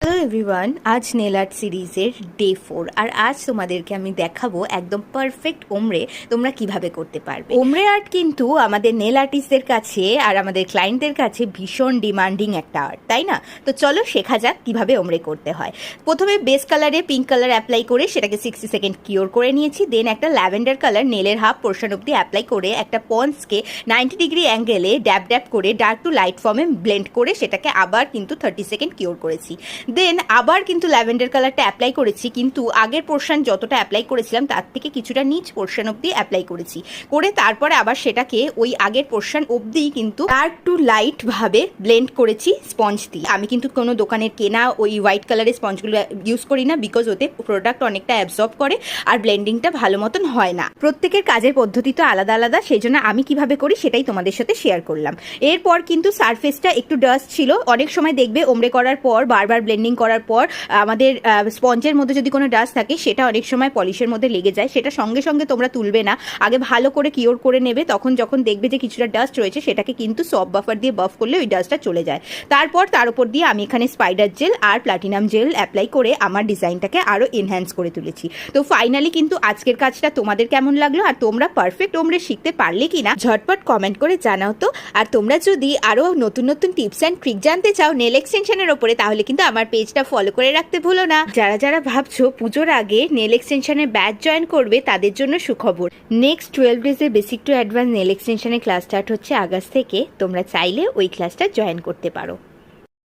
Hello everyone, আজ nail art সিরিজের day 4 আর আজ তোমাদেরকে আমি দেখাবো একদম পারফেক্ট ওমরে তোমরা কিভাবে করতে পারবে। ওমরে আর্ট কিন্তু আমাদের নেল আর্টিস্টদের কাছে আর আমাদের ক্লায়েন্টদের কাছে ভীষণ ডিমান্ডিং একটা আর্ট, তাই না? তো চলো শেখা যাক কিভাবে ওমরে করতে হয়। প্রথমে বেস কালারে পিঙ্ক কালার অ্যাপ্লাই করে সেটাকে 60 সেকেন্ড কিওর করে নিয়েছি। দেন একটা ল্যাভেন্ডার কালার নেলের হাফ পোর্শন অব্দি অ্যাপ্লাই করে একটা পন্সকে 90 ডিগ্রি অ্যাঙ্গেলে ড্যাব ড্যাব করে ডার্ক টু লাইট ফর্মে ব্লেন্ড করে সেটাকে আবার কিন্তু 30 সেকেন্ড কিওর করেছি। দেন আবার কিন্তু ল্যাভেন্ডার কালারটা অ্যাপ্লাই করেছি, কিন্তু আগের পোর্শন যতটা অ্যাপ্লাই করেছিলাম তার থেকে কিছুটা নিচ পোর্শন অবধি অ্যাপ্লাই করেছি। করে তারপরে আবার সেটাকে ওই আগের পোর্শন অবধি কিন্তু ডার্ক টু লাইট ভাবে ব্লেন্ড করেছি স্পঞ্জ দিয়ে। আমি কিন্তু কোনো দোকানের কেনা ওই হোয়াইট কালারের স্পঞ্জগুলো ইউজ করি না, বিকজ ওতে প্রোডাক্ট অনেকটা অ্যাবজর্ব করে আর ব্লেন্ডিংটা ভালো মতন হয় না। প্রত্যেকের কাজের পদ্ধতি তো আলাদা আলাদা, সেই জন্য আমি কিভাবে করি সেটাই তোমাদের সাথে শেয়ার করলাম। এরপর কিন্তু সারফেসটা একটু ডাস্ট ছিল। অনেক সময় দেখবে ওমরে করার পর বারবার ব্লেন্ডিং করার পর আমাদের স্পঞ্জের মধ্যে যদি কোনো ডাস্ট থাকে সেটা অনেক সময় পলিশের মধ্যে লেগে যায়। সেটা সঙ্গে সঙ্গে তোমরা তুলবে না, আগে ভালো করে কিওর করে নেবে। তখন যখন দেখবে যে কিছুটা ডাস্ট রয়েছে সেটাকে কিন্তু সফট বাফার দিয়ে বাফ করলে ওই ডাস্টটা চলে যায়। তারপর তার উপর দিয়ে আমি এখানে স্পাইডার জেল আর প্লাটিনাম জেল অ্যাপ্লাই করে আমার ডিজাইনটাকে আরও এনহ্যান্স করে তুলেছি। তো ফাইনালি কিন্তু আজকের কাজটা তোমাদের কেমন লাগলো আর তোমরা পারফেক্ট ওমরে শিখতে পারলে কিনা ঝটপট কমেন্ট করে জানাও তো। আর তোমরা যদি আরও নতুন নতুন টিপস অ্যান্ড ট্রিক জানতে চাও নেল এক্সটেনশনের ওপরে, তাহলে কিন্তু আমার পেজটা ফলো করে রাখতে ভুলো না। যারা যারা ভাবছো পুজোর আগে নেল এক্সটেনশনের ব্যাচ জয়েন করবে তাদের জন্য সুখবর। নেক্সট 12 ডেজের বেসিক টু অ্যাডভান্স নেল এক্সটেনশনের ক্লাস স্টার্ট হচ্ছে আগস্ট থেকে। তোমরা চাইলে ওই ক্লাসটা জয়েন করতে পারো।